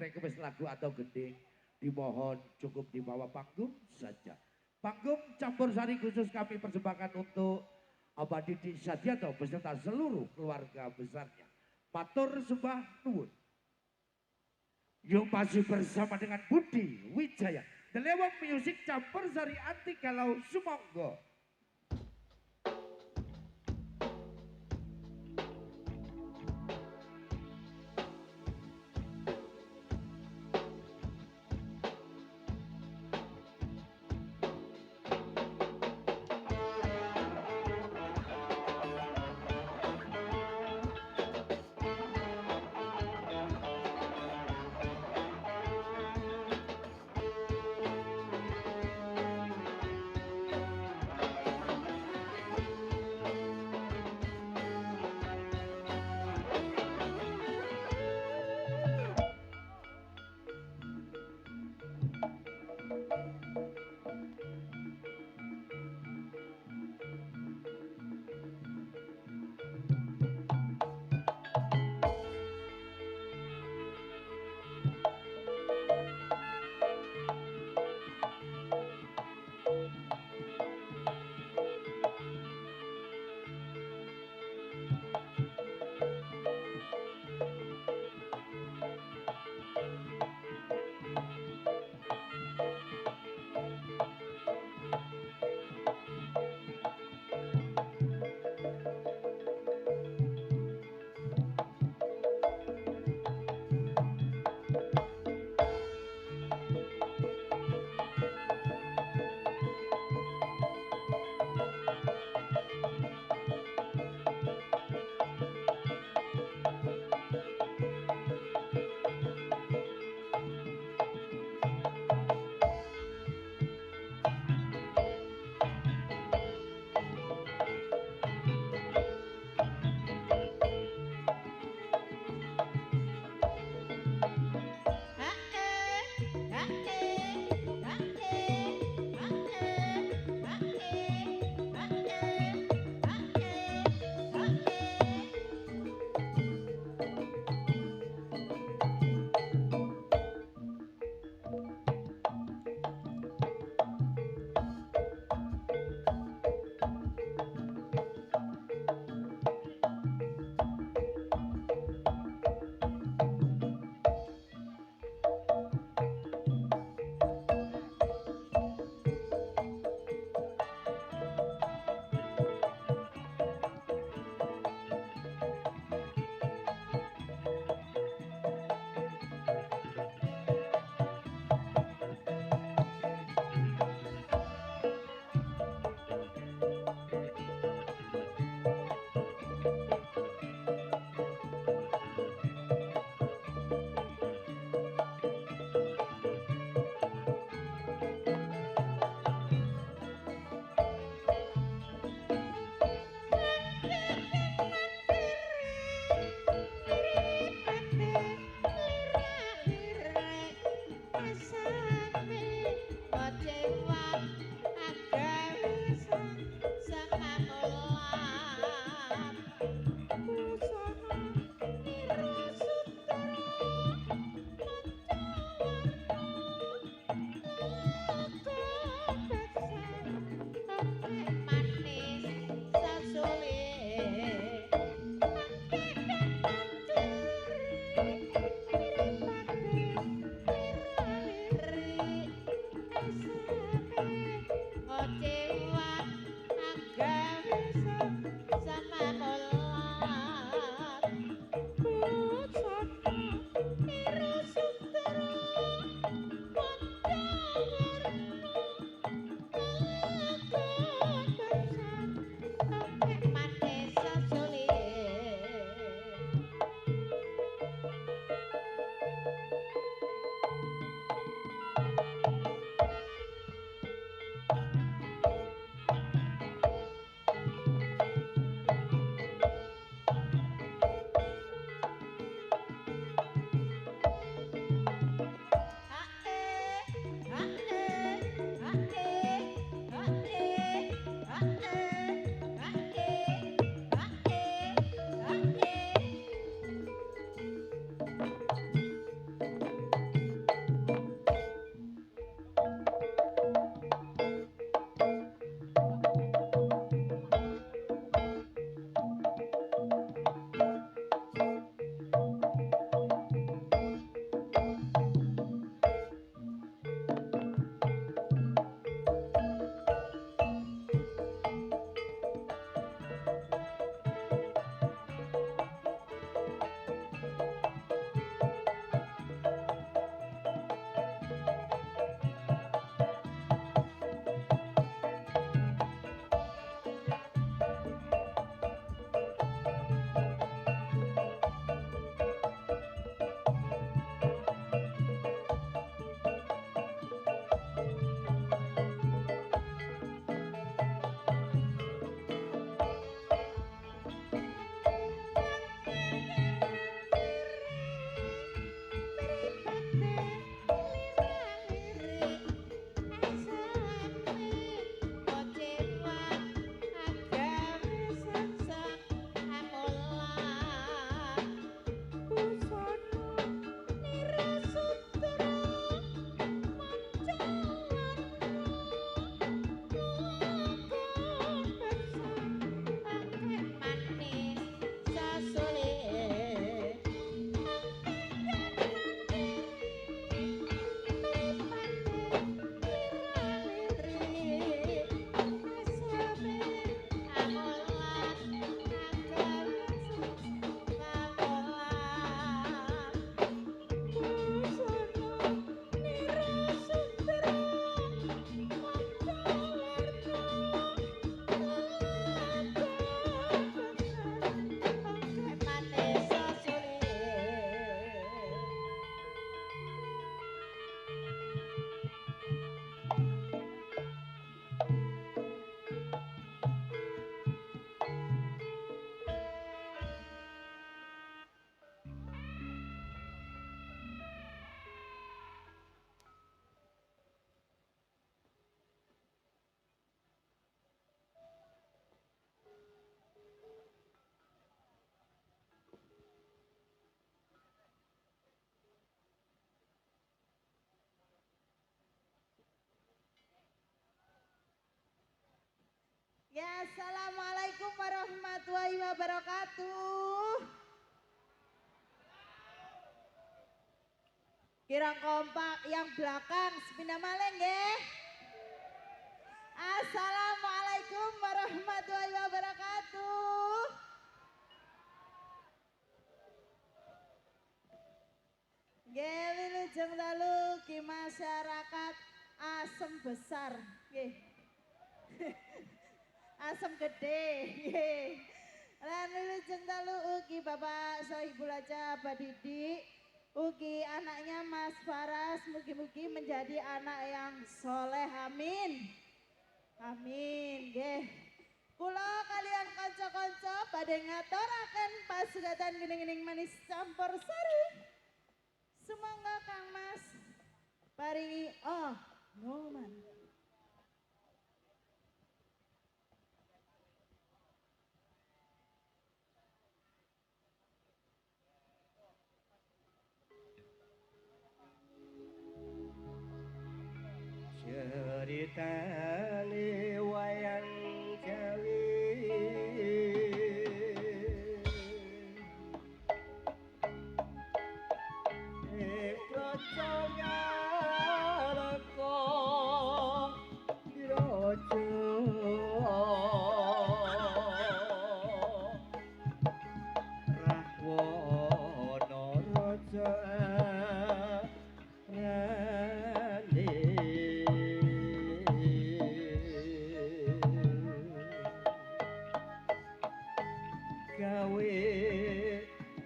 request lagu atau gending dimohon cukup di bawah panggung saja. Panggung campur sari khusus kami persembahkan untuk Abah Didi Sadianto beserta seluruh keluarga besarnya. Matur sembah nuwun. Yuk masih bersama dengan Budi Wijaya. The Lewang Music campur sari anti galau sumonggo. Assalamualaikum warahmatullahi wabarakatuh. Kira kompak yang belakang sepindah malih nggih. Assalamualaikum warahmatullahi wabarakatuh. Nggih wilujeng dalu ki masyarakat Asem Besar nggih. Asem Gede nggih. Lan wilujeng dalu ugi Bapak Sohibul Aja Badidik, ugi anaknya Mas Faras, mugi-mugi menjadi anak yang soleh, amin. Amin, nggih. Kula kalian kanca-kanca badhe ngaturaken pasugatan gening-gening manis campur sari. Semoga Kang Mas paringi ngoman. Ceritane wayang Jawi Ekroconya leko dirojo Rahwana raja gawe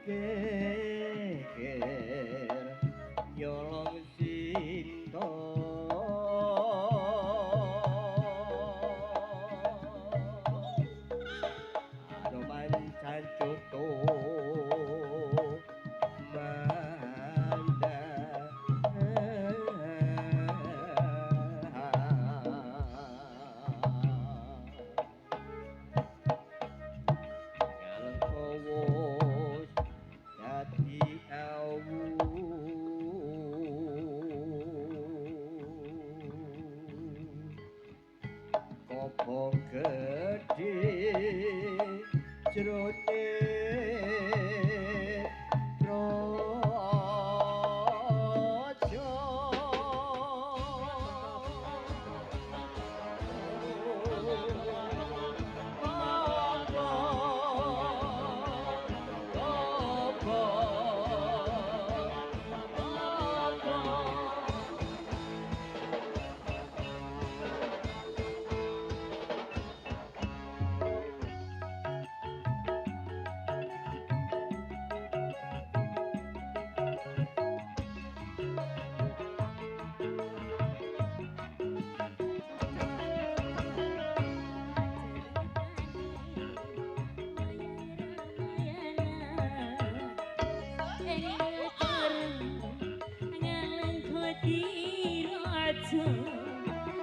geger yolong sinto aroman cancuto manda Wos dadi awu kobong gedhe jroning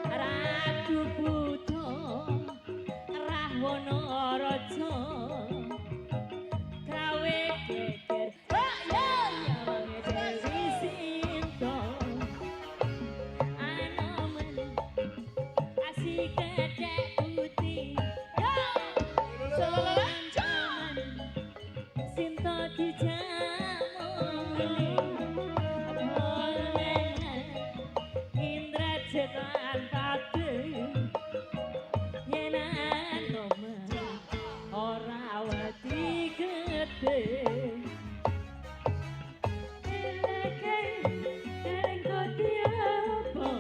Ratu Buddha Rahwana Raja gawe geger yawange Dewi Sinta anomen asik gedek putih jaman Sinta dijamuli Indra Jetan Pati Yenan Nomen Ora Wati Gede Eleke Eleng Koti Apa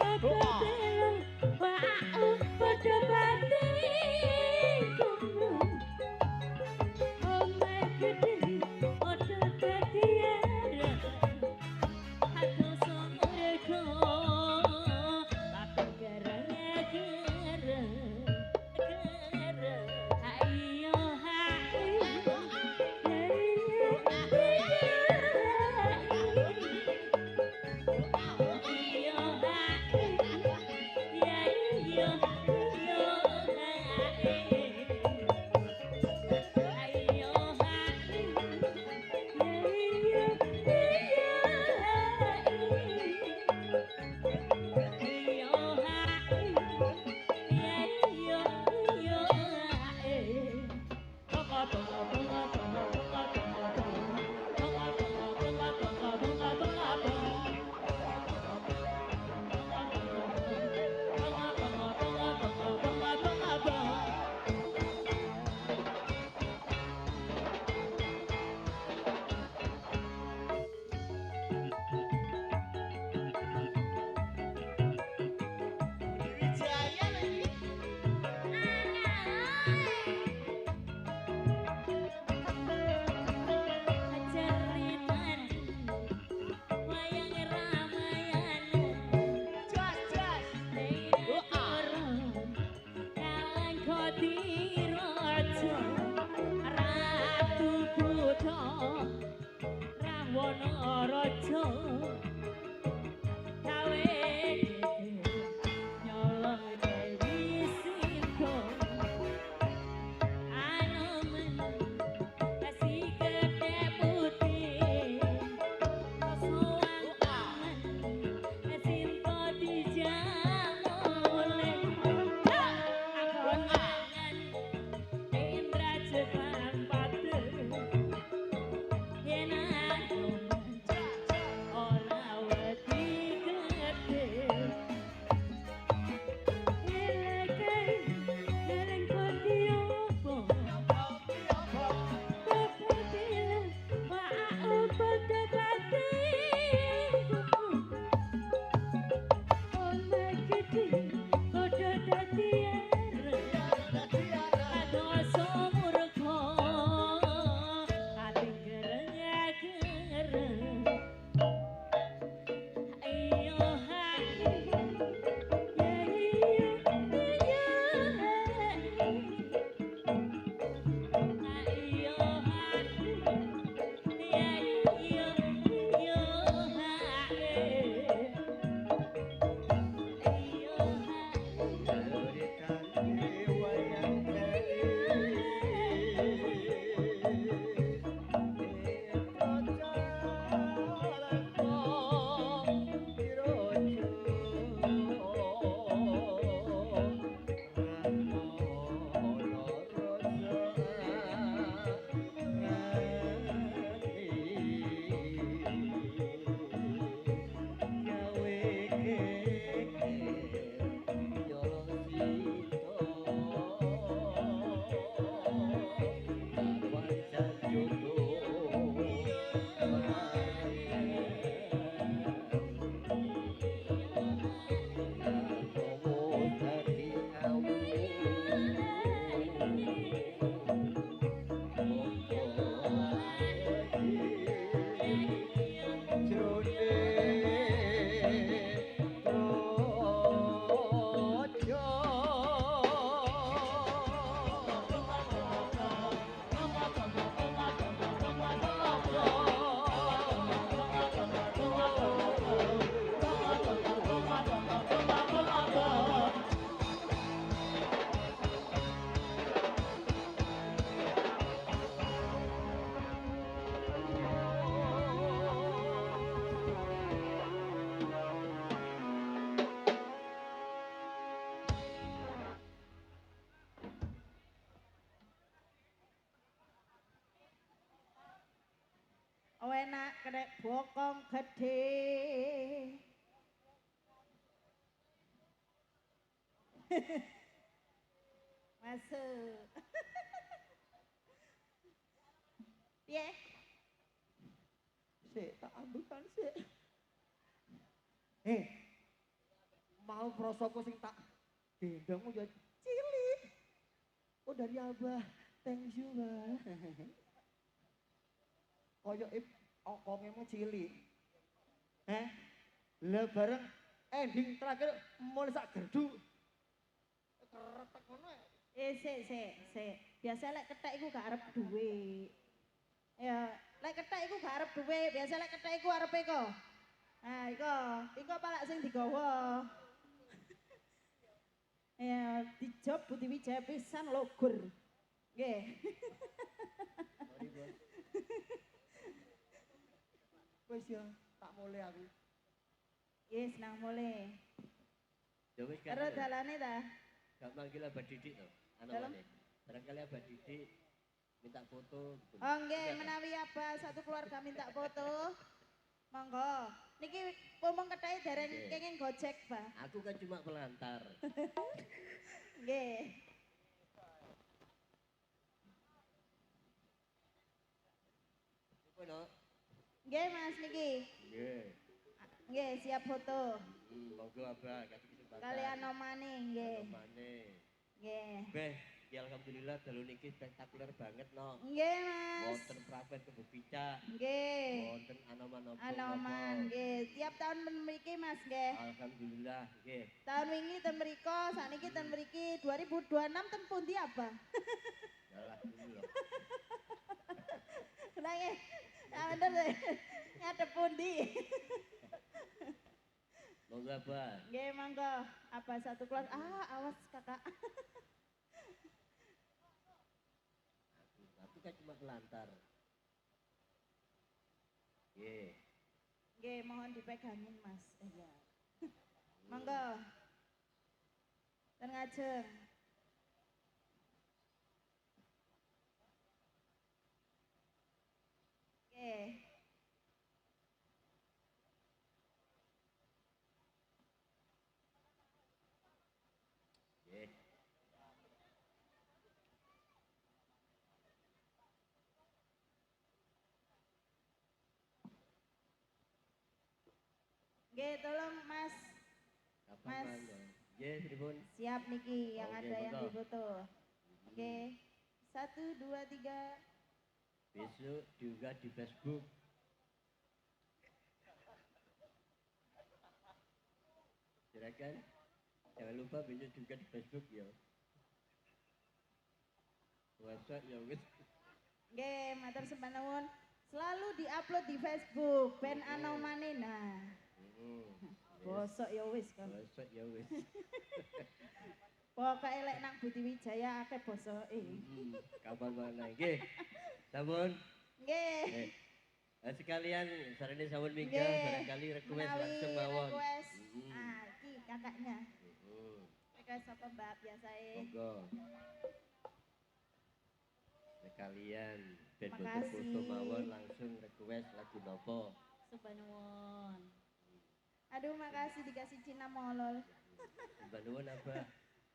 Apa Telo Wa'u Pada Pati Kumu Ome Gede Odo Dadi Era Aku sumur raja gawe gede nyolong Dewi Sinta anomen kasih gede putih soang tangan Sinta dijamule akon mangan Indra Jepang Pater yen anomen ora wedi gede Ileke dereng kondi opo Bapak bilang maaf pada bati Ona gede kodo dadi Adoso murka ati gereng-gereng Ayo hai ya iya Ayo hai ya iya Ayo hai enak kena bokong gede. Masuk. Piye? Sik tak ambekan sik. Mau prosoku sing tak gendongmu ya cilik. Oh dari Abah. Thank you, Bah. Koyo okongemu cilik. Lah bareng ending terakhir mulai sak gerdu. Keretek ngono ya. Sik. Biasa lek kethek iku gak arep duwe. Ya, lek kethek iku gak arep duwe, biasa lek kethek iku arepe kok. Nah, iko palak sing digawa. Ya, dijob Budi Wijaya pisan logur. Nggih. Sorry, Bos. Wis ya, tak mulai aku. Yes, nang mulai. Ya wis Karo dalane ta? gak manggil Abah Didik to. Ane. Barangkali Abah Didik minta foto. Oh nggih, menawi apa satu keluarga minta foto. Monggo. Niki pomong kethahe dereng kenging Gojek, Pak. Aku kan cuma pelantar. Nggih. Kono. Nggih, Mas niki. Nggih. Nggih, siap foto. Monggo Abah kasih kesempatan. Kalian nomane nggih. Nomane. Nggih. Beh, ya alhamdulillah dalu niki spektakuler banget no. Nggih, Mas. Wonten praven kebupica. Nggih. Wonten anoman-anoman. Anoman nggih. Tiap tahun mriki Mas nggih. Alhamdulillah nggih. Tahun wingi ten mriko, sakniki ten mriki 2026 ten pundi apa? Yalah dulu loh. Lah nggih. Ya bener deh. Ngadep ngendi? Monggo Abah. Nggih, monggo. Abah satu kelas. Awas Kakak. Aku kan cuma kelantar. Nggih. Nggih, mohon dipegangin, Mas. Iya. Monggo. Dan ngajeng. Nggih. Nggih. Nggih, tolong Mas. Kapan Mas. mangga? Nggih, pripun? Siap niki yang Oke, ada yang monggo. difoto. Oke. 1, 2, 3. Besok diunggah di Facebook. Silakan. Jangan lupa besok juga di Facebook ya. WhatsApp ya wis. Nggih, matur sembah nuwun. Selalu diupload di Facebook ben ana manena. Heeh. Bosok ya wis kan. WhatsApp ya wis. Pokoke lek nang Budi Wijaya akeh bosoke. Kapan mana? Nggih. Sampun. Nggih. Nggih. Sekalian sarene sampun Nggih. minggat barangkali request Menawi langsung mawon. request. Mm. Iki kakaknya. Heeh. Request apa Mbak biasae? Monggo. Sekalian ben boten Makasih. foto mawon langsung request lagu napa. Sembah nuwun. Aduh, makasih dikasih Cina molol. Sembah nuwun Abah.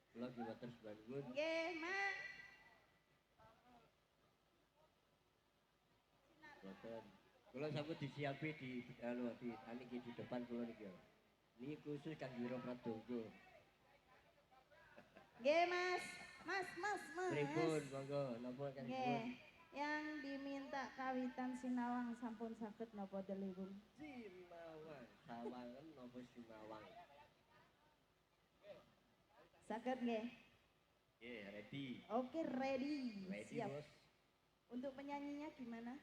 Kula nggih matur sembah nuwun. Nggih, Mak. Boten. Kula sampun disiapi di aniki di depan kula niki. Niki khusus kangge Wiro Pradonggo. Nggih, Mas. Mas. Pripun monggo napa kang Nggih. Yang diminta kawitan sinawang sampun saged napa delibung? Simawang, sawangan napa simawang? Saged nggih. Nggih, ready. Oke, ready. Ready, Siap. Bos. Untuk penyanyinya gimana?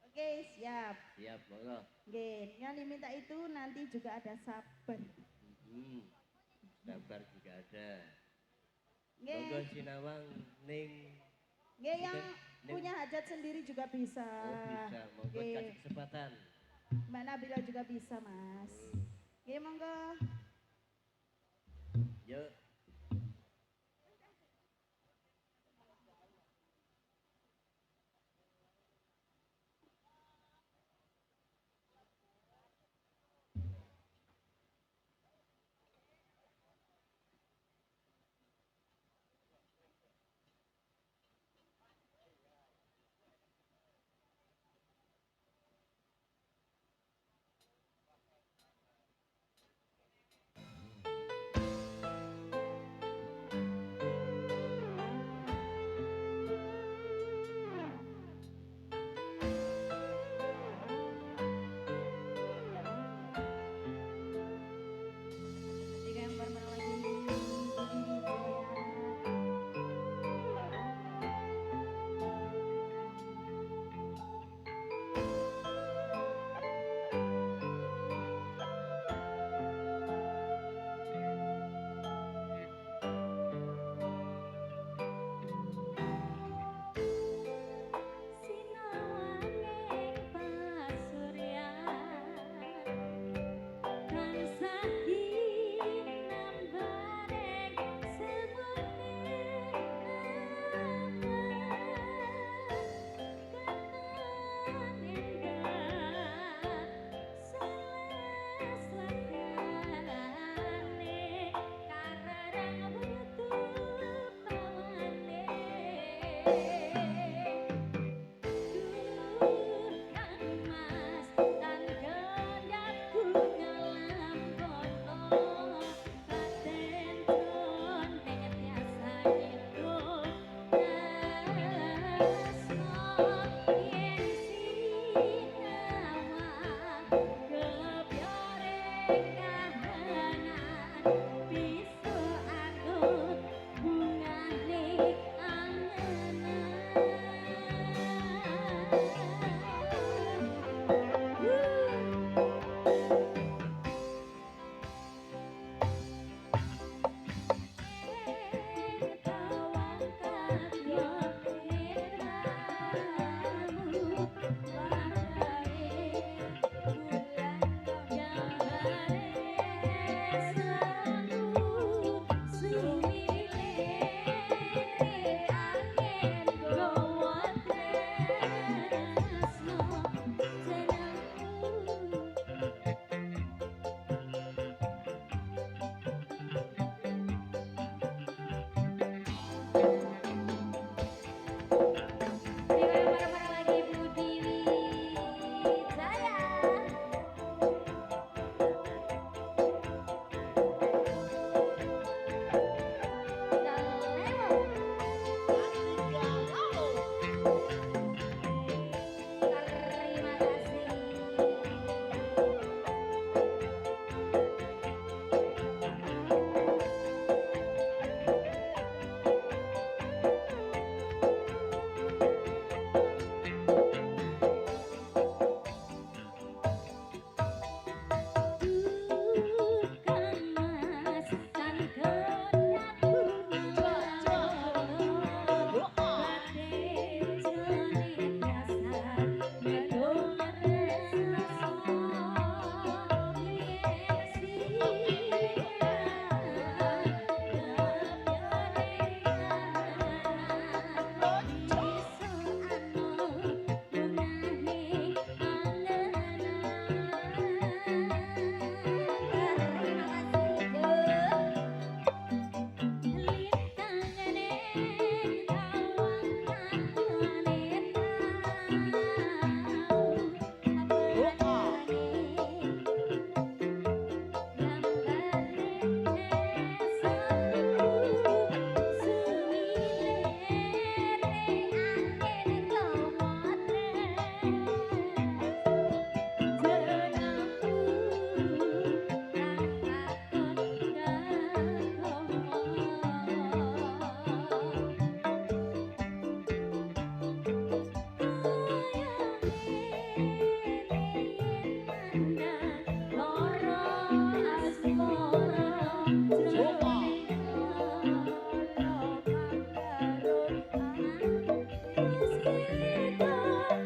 Oke, siap. Siap, monggo. Nggih, yang diminta itu nanti juga ada sabar. Sabar juga ada. Nggih. Monggo sinawang ning Nggih, yang Ning- punya hajat sendiri juga bisa. oh bisa, monggo Nggih. kasih kesempatan. Mbak Nabila juga bisa, Mas. Nggih, monggo. Yuk. Para lagi Budi Wijaya.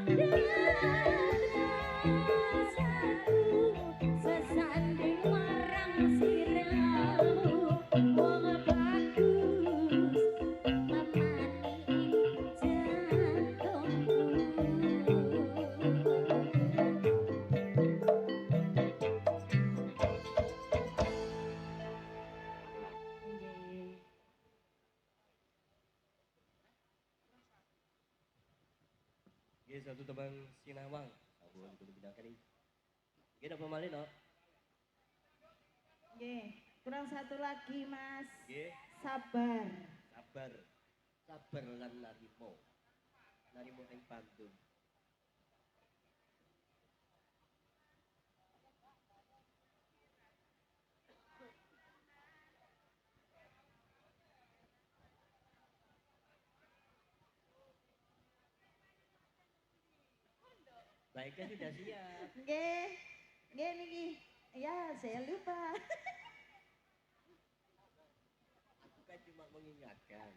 Terima Sesanding marang siramu wong bagus memani jantungku. Nggih satu tembang sinawang. Sampun kudu bidangkan iki. Nggih napa malih no? Nggih, kurang satu lagi Mas. Nggih, Sabar. sabar. Sabar lan narimo. Narimo ing pantun. Baiknya sudah siap. Nggih. Nggih niki. Ya, saya lupa. Aku kan cuma mengingatkan.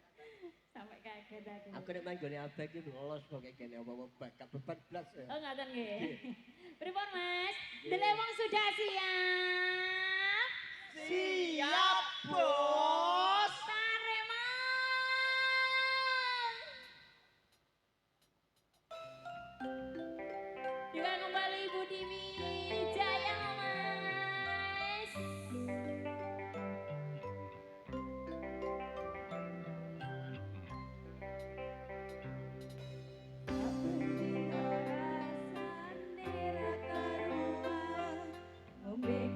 Sampai kaget aku. Aku nek main gone abek iki lolos kok kayak gini apa bakat beban blas ya. Oh ngaten nggih. Pripun Mas? Delewong sudah siap? Siap, Bos. Tarik Mas. Juga kembali Budi Wijaya Mas. Ngombe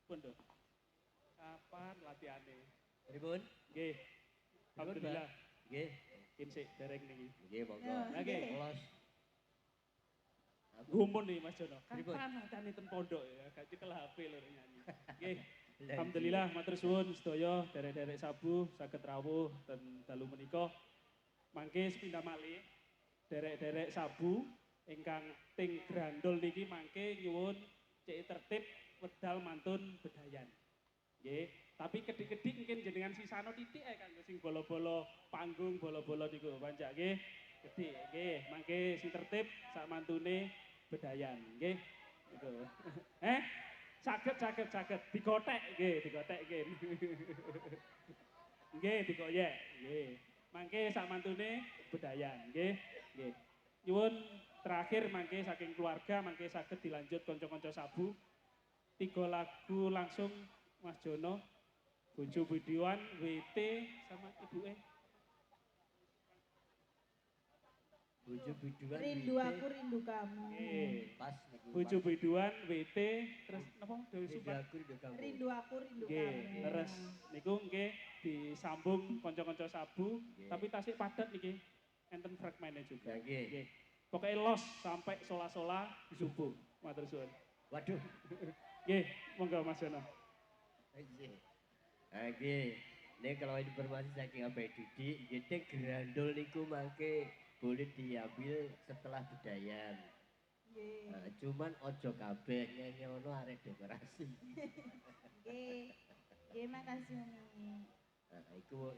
Pun kapan latihane? Pripun? Nggih. Alhamdulillah. Nggih. Insik dereng niki. Nggih, monggo. Ya, Oke. nggih. Los. Gumun nih Mas Jono. Pripun? Kapan latihane ten pondok ya? Gak cekel HP lho nyanyi. Nggih. Alhamdulillah matur suwun sedaya derek-derek sabu saged rawuh ten dalu menika. Mangke sepindah malih derek-derek sabu ingkang ting grandul niki mangke nyuwun cek tertib wedal mantun bedayan. Nggih, tapi kedik-kedik mungkin jenengan sisano titik ae kanggo sing bolo-bolo panggung, bolo-bolo niku pancak nggih. Kedik nggih, mangke sing tertib sak mantune bedayan nggih. Niku. Saged digotek nggih, digotek nggih. Nggih, dikoyek nggih. Mangke sak mantune bedayan nggih. Nggih. Nyuwun terakhir mangke saking keluarga mangke saged dilanjut kanca-kanca sabu. 3 lagu langsung Mas Jono, Bojo Biduan, WT sama ibuke. Bojo biduan. Rindu aku, rindu kamu. Nggih. Pas niku. Bojo Biduan, WT, terus napa Dewi Rindu Supan. aku, rindu kamu. Rindu aku, rindu Nggih, kamu. terus niku nggih disambung kanca-kanca sabu, Nggih. tapi tasik padat niki. Enten fragmennya juga. Nggih. Nggih. Pokoknya los sampai sola-sola subuh. Matur suwun. Waduh. Nggih, monggo Mas Jono. Nggih. Nggih. Nek kalau informasi saking Abah Didi, nggih grandul niku mangke boleh diambil setelah bedayan. Nggih. Cuman ojo kabeh nyenyono arek dekorasi. Nggih. Nggih, makasih Umi.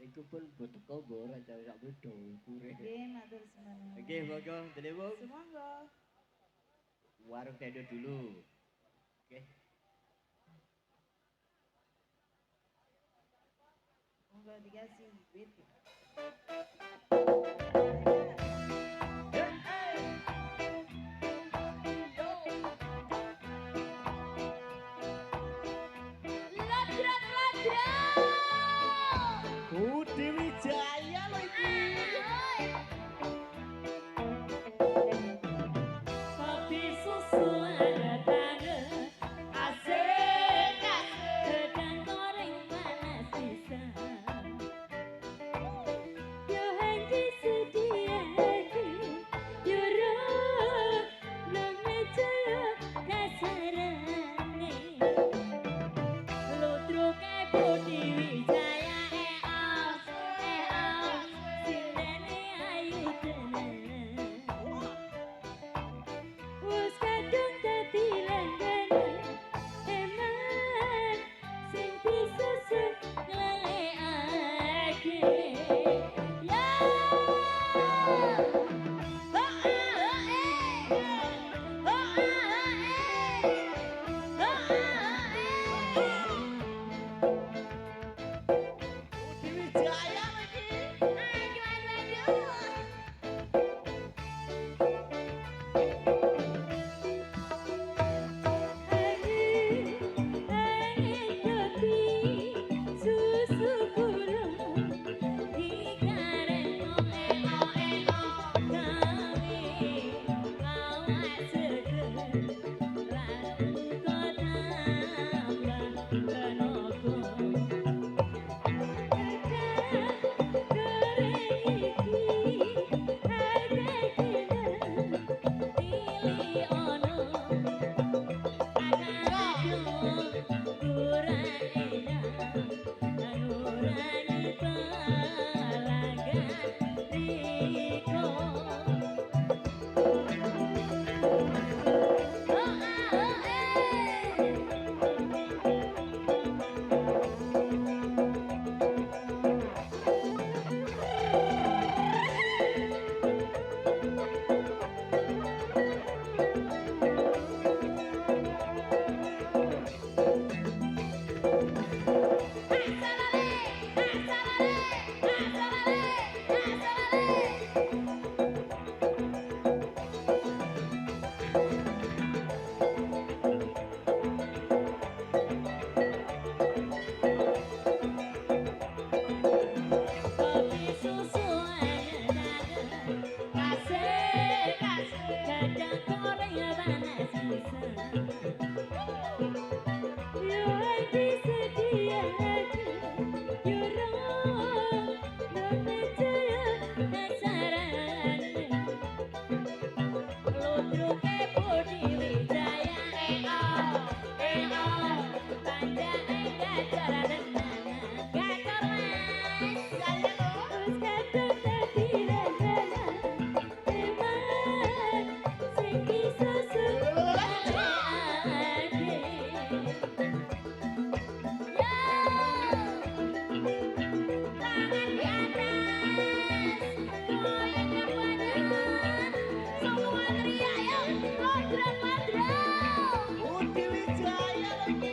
Iku pun teko mbok ora jare sak beda ukure. Nggih, matur suwun. Nggih, monggo Delewung. Semoga. Warung tendo dulu. Oke. Semoga dikasih duit. Budi Wijaya lho iki. Kopi susu ada tangan, asik gedang goreng panas bisa. Yo he Budi Wijaya lagi. Aduh, aduh, aduh. Budi Wijaya lagi.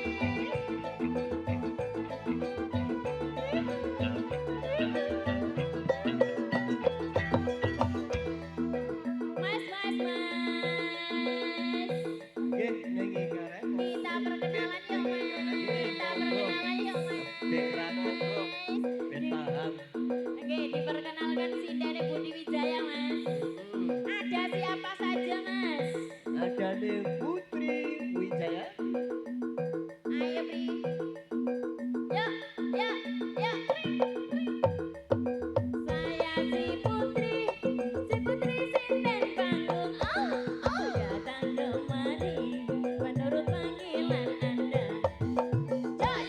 Mas, mas, mas. Nggih, nyanyi karek. Kita perkenalan yuk, Mas. Kita perkenalan yuk, Mas. Bekrano, Bro. Ben paham. Oke, diperkenalkan Sindane Budi Wijaya, Mas. Ada siapa saja, Mas? Ada nih Putri Wijaya. Ayo, Pri. Yuk, yuk, yuk. Saya si Putri Sinden Panggung. Oh, datang kemari menurut panggilan Anda. Yuk, yuk.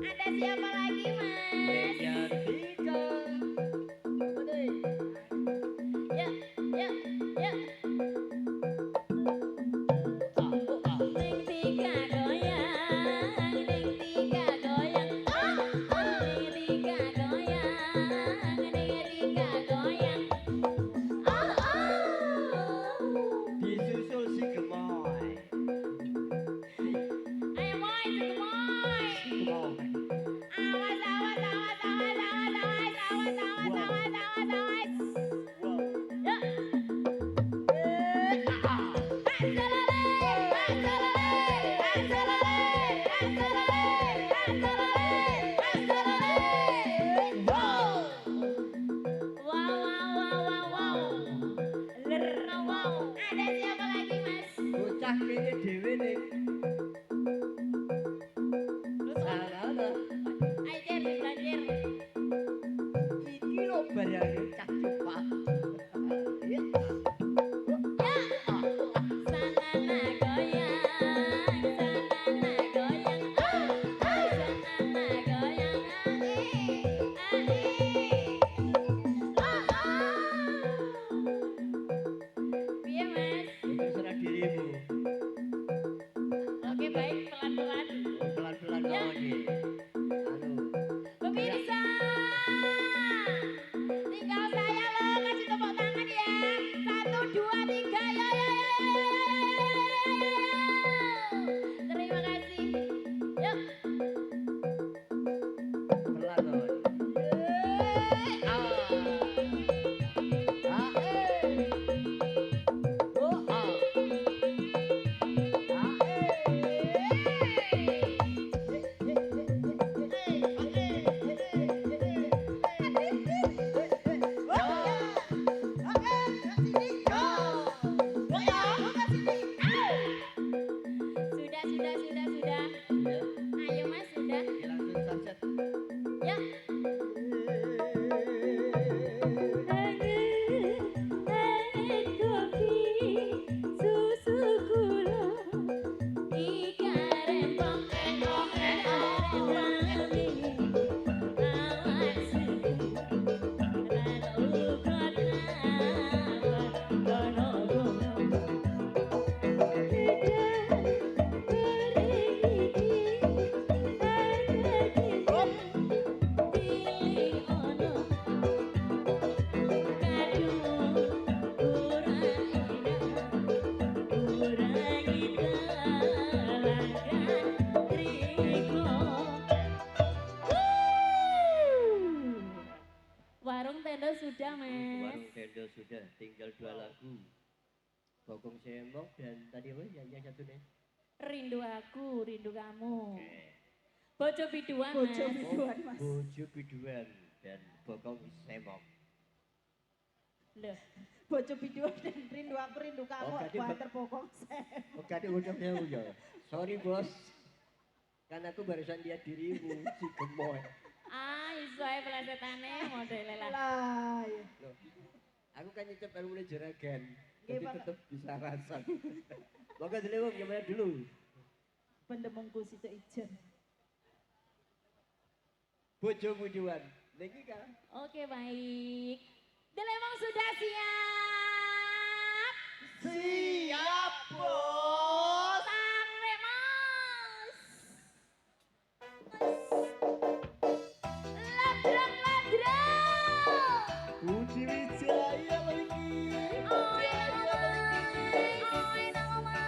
Ada siapa lagi, Mas? Mediatika. Yuk, yuk, yuk. Ning tiga goyang, ning tiga goyang. Ning tiga goyang, ning tiga goyang. Disusul si Gemoy. Ayo boy, segemoy. Gemoy. Awas, awas, awas, awas, awas, awas, awas, awas, awas, awas, awas. Wow. Yuk. Bocah kene dhewe ning sarana. Iki lho barang cah cupak. Iya. Terserah dirimu. Oke baik, pelan-pelan. Pelan-pelan Ya. mawon nggih. Anu. Pemirsa, tinggal saya loh kasih tepuk tangan ya. 1, 2, 3, ya. Terima kasih. udah tinggal 2 lagu. Bokong Semok dan tadi apa yang satu nih? Rindu aku, rindu kamu. Oke. Bojo biduan, Bojo Mas. biduan, Mas. Bojo Biduan dan Bokong Semok. Loh, Bojo biduan dan rindu aku, rindu kamu. Oh, berarti Banter pokok saya. Oke, adik udah ya. Sorry bos. Kan aku barusan lihat dirimu si gemoy. iso ae plesetane modele lah. Lah, ya. Loh, aku kan nyecep baru mulai jeragan. Nggih, Jadi Pak. tetap bisa rasa. Maka dulu gimana dulu? Pendemungku situ ijen. Bojo Biduan. Lagi kan? Oke, baik. Delemong sudah siap. Siap bos. Sampai, Mas. Ladrang. Budi Wijaya lagi. Oi, nang omah.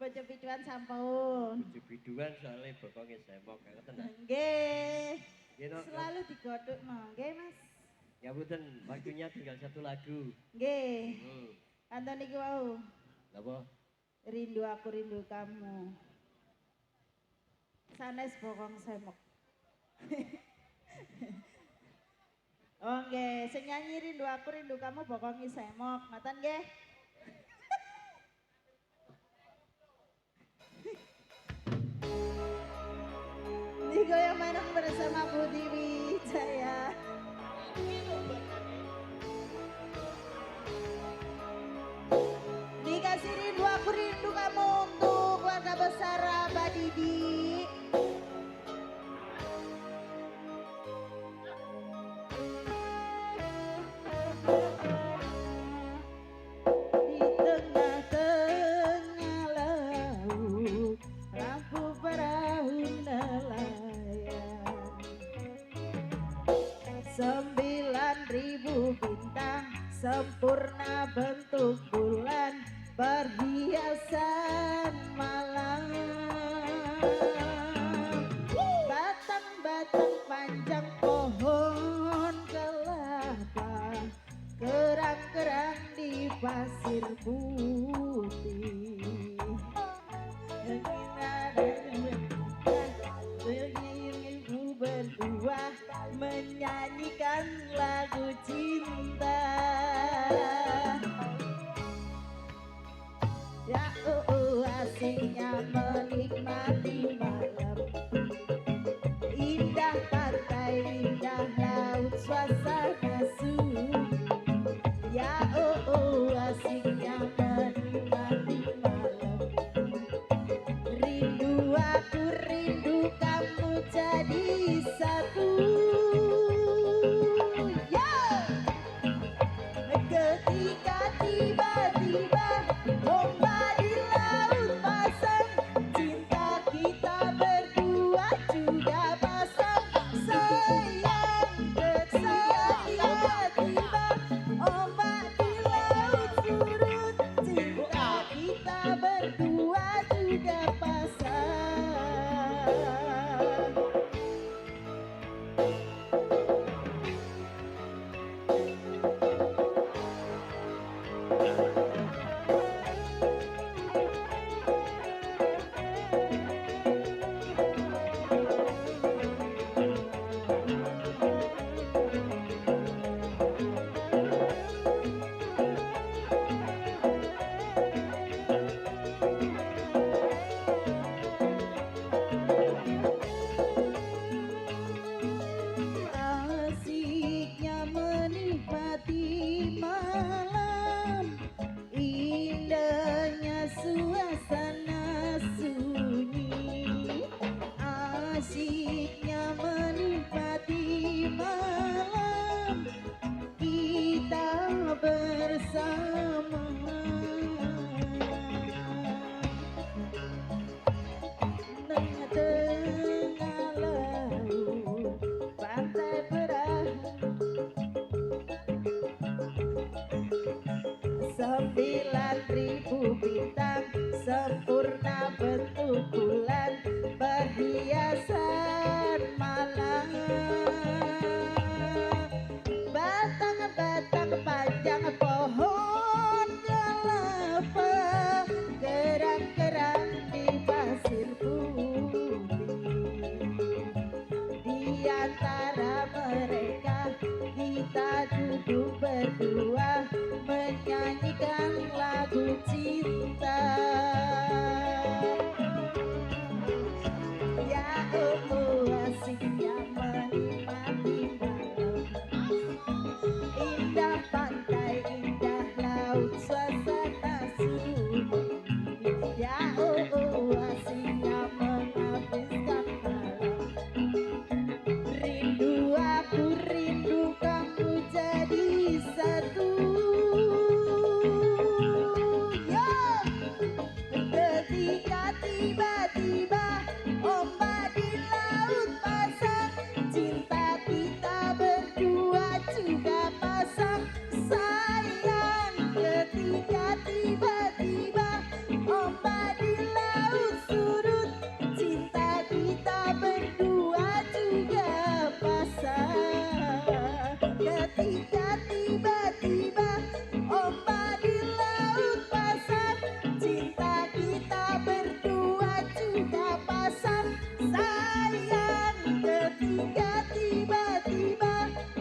Bojo biduan sampun. Biduan soalnya bokonge semok ngoten. Nggih. Nggih, Nok. Selalu digodhokno, nggih Mas. Ya punten, waktunya tinggal satu lagu. Nggih. Hmm. Kanton iki wau. Napa? Rindu aku rindu kamu. Sanes bokong semok. Oh nggih, sing nyanyi rindu aku rindu kamu bokongi semok. Ngoten nggih. Digoyang bareng bersama Budi Wijaya. Dikasih rindu aku rindu kamu untuk keluarga besar Abah Didi. Di tengah-tengah laut lampu perahu nelayan. 9.000 bintang sempurna bentuk bulan perhiasan malam. Batang-batang panjang pohon kelapa, kerang-kerang di pasir putih. Ibu berdua menyanyikan lagu cinta. Ya asiknya menikmati malam, indah pantai, indah laut, suasana sunyi. Ya asiknya menikmati malam, rindu aku rindu kamu jadi satu. Ya ketika tiba-tiba ombak di laut pasang, cinta kita berdua juga pasang. Sayang tiba-tiba ombak di laut surut, cinta kita berdua juga pasang. Asiknya menikmati malam, indahnya suasana sunyi. Asiknya menikmati malam, kita bersama. Tengah-tengah laut pantai perahu, 9.000 bintang sempurna bentuk bulan perhiasan malam. Batang-batang panjang pohon kelapa, kerang-kerang di pasir putih. Di antara mereka kita duduk berdua menyanyikan lagu cinta. Ya asiknya menikmati malam, indah pantai, indah laut, suasana sunyi. Ya asiknya menghabiskan malam, rindu aku rindu kamu jadi satu. Ya ketiga tiba-tiba ombak di laut pasang. Cinta kita berdua juga pasang. Sayang ketiga tiba-tiba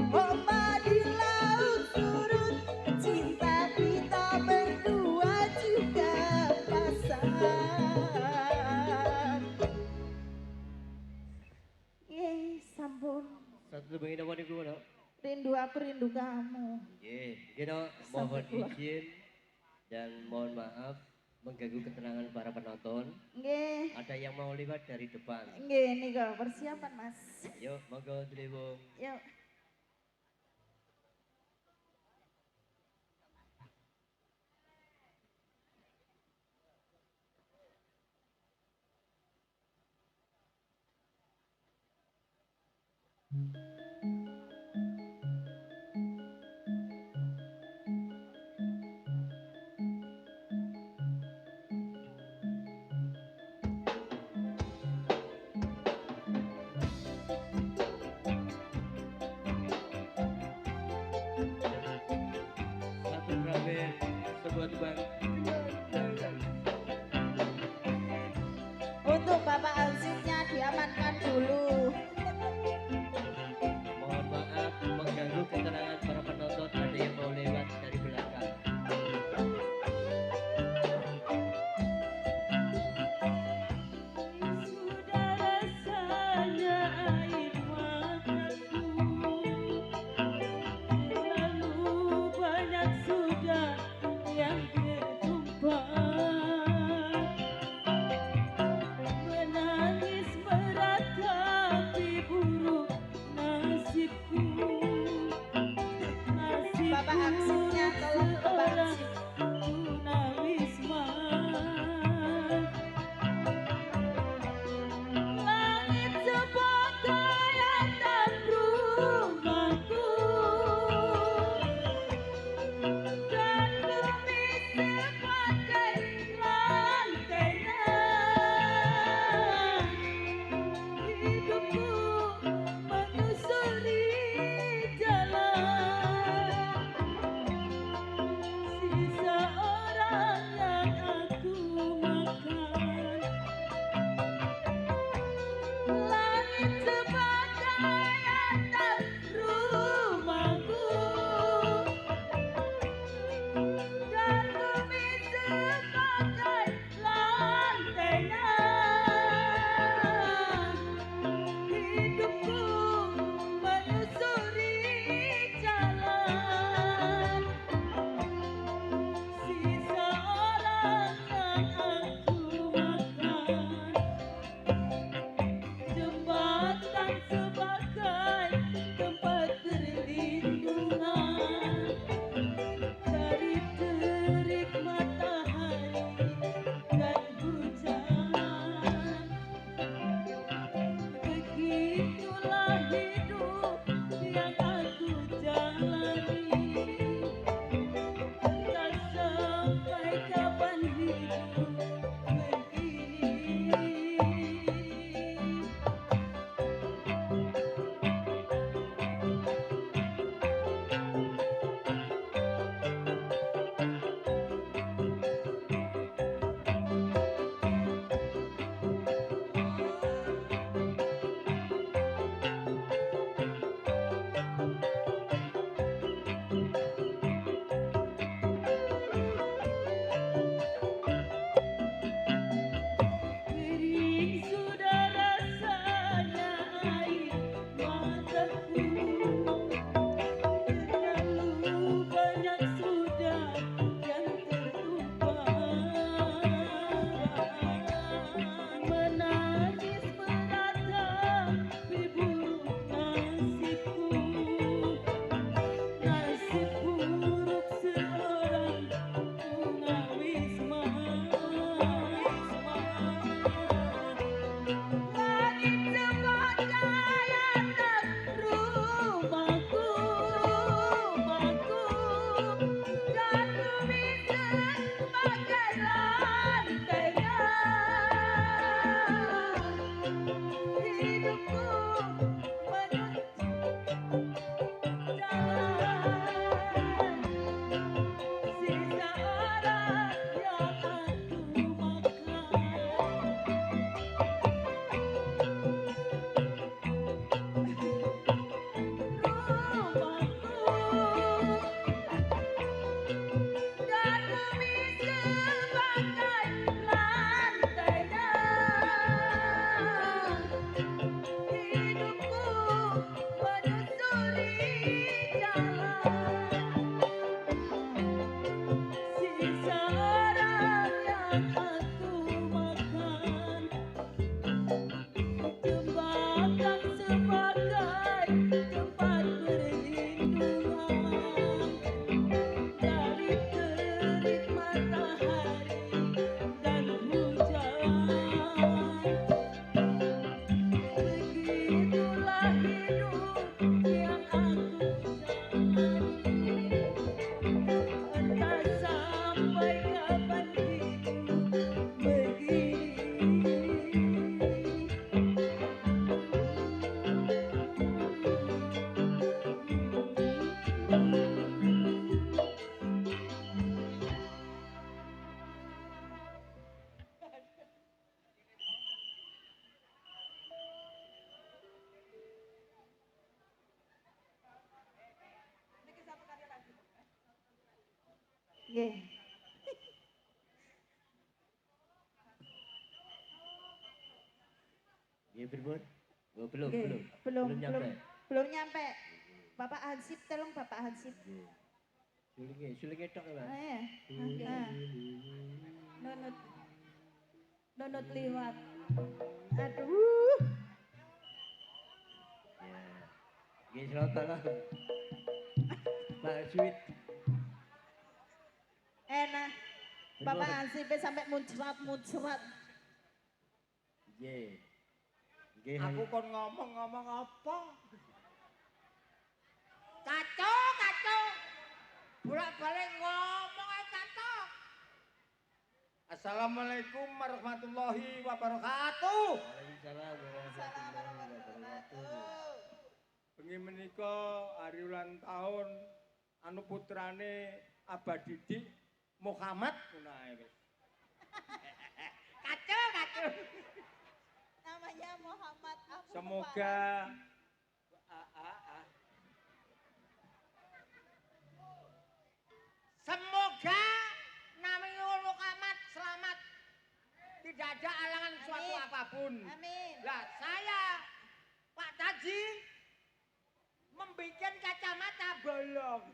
ombak di laut surut. Cinta kita berdua juga pasang. Sampun. Satu bengi apa niku no? Rindu aku, rindu kamu. Gino, mohon Sampai keluar. izin dan mohon maaf mengganggu ketenangan para penonton. Nggih. Ada yang mau lewat dari depan. Nggih, nika persiapan, Mas. Yuk, monggo Deliwung. Yuk. Satu terakhir, sebuah tebang. Untuk Bapak Alsitnya diamankan dulu. Mohon maaf mengganggu ketenangan para penonton. Ada yang mau lewat dari belakang. Sudah rasanya air mataku, terlalu banyak sudah yang tertumpah. Menangis meratapi buruk nasibku. Bapak Alsitnya tolong Bapak Alsit. Tunawisma. Langit sebagai atap rumahku dan bumi sebagai lantainya. Hidupku menyusuri jalan Nggih. Iya pripun? Oh, belum, Nggih. belum. Belum nyampe. belum nyampe. Bapak Hansip, tolong Bapak Hansip. Nggih. Sulinge tok ya, Mas. Ah. Nunut. Nunut liwat. Aduh. Ya. Nggih, selamat malam. Pak Sweet. Enak. Bapak Hansip sampai muncrat. Nggih. Nggih. Aku kon ngomong apa? Kacau. Bolak-balik ngomong ae kacau. Assalamualaikum warahmatullahi wabarakatuh. Waalaikumsalam warahmatullahi wabarakatuh. Bengi menika hari ulang tahun anu putrane Abah Didik Muhammad ngono ae wis. Kacau. Namanya Muhammad aku. Semoga Semoga Nabi Muhammad selamat. Tidak ada halangan suatu apapun. Amin. Lah saya Pak Taji membikin kacamata bolong.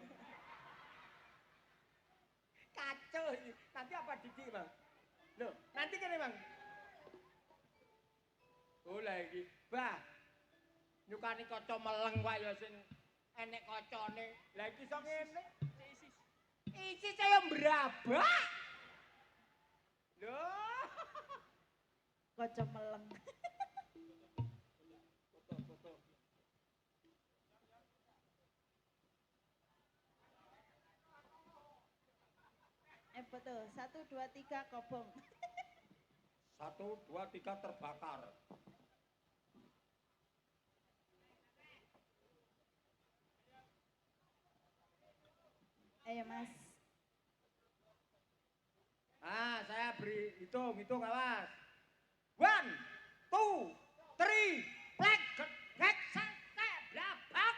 Kacau ini. Nanti apa Didik, Bang? Loh, nanti kan Bang? Oh lagi, bah. Nyukani kaca meleng wae ya sing enek kacane. Lah iki iso ngene. Isi saya berabak. Loh. Kaca meleng. Foto. Betul. 1, 2, 3 kobong. 1, 2, 3 terbakar. Ayo Mas. Saya beri hitung awas. 1, 2, 3, plek, santai, blabak.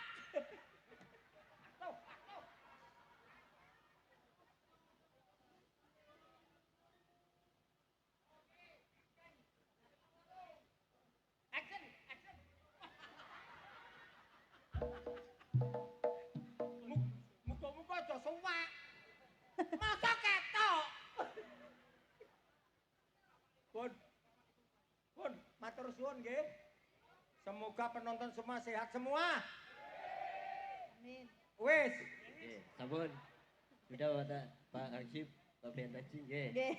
Action. Muka-muka aja suwak. Masa ketok. Pun, matur suwun nggih. Semoga penonton semua sehat semua. Amin. Wis. Nggih, sampun. Sudah Pak Arsip, Pak Bentaji nggih. Nggih.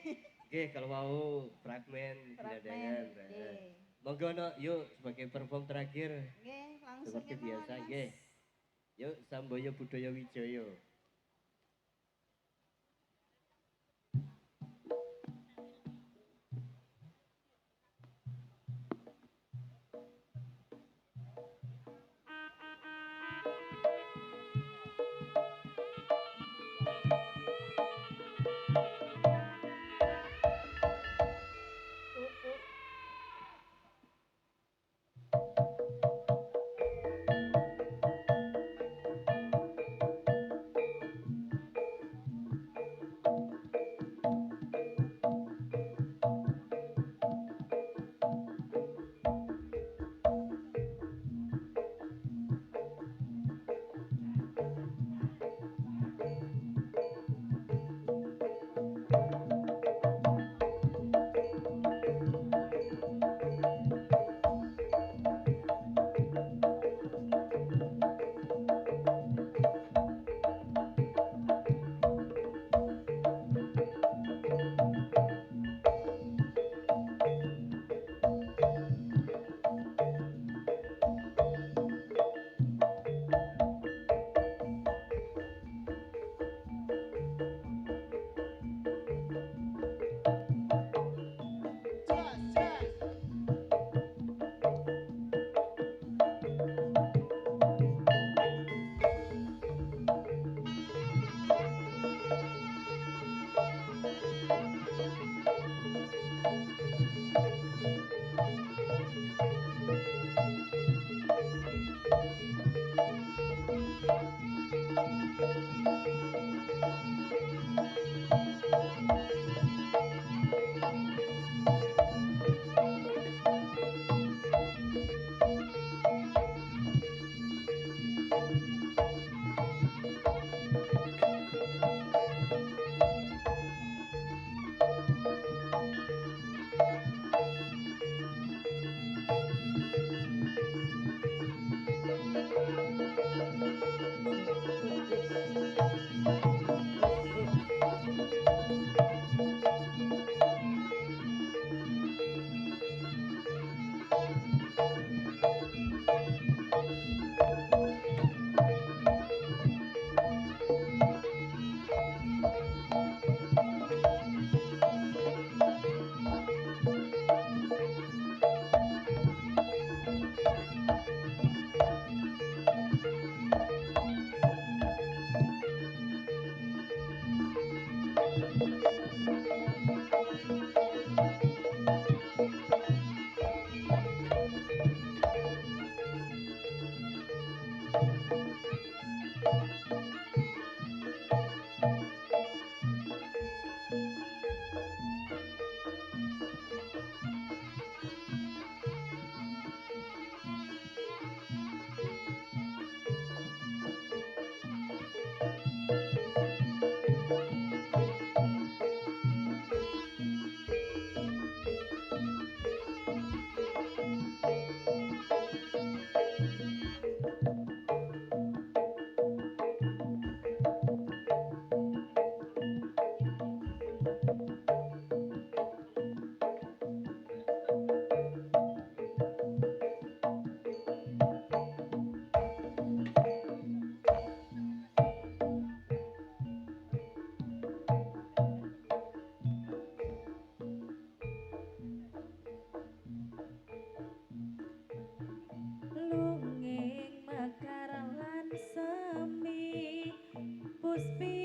Nggih, kalau mau fragmen Fragmen. dengan Nggih. monggo no, yuk sebagai perform terakhir Nggih, langsung seperti kemauan, biasa Mas. nggih. Yuk Samboyo Budaya Wijaya. Lunging mekar lan semi puspi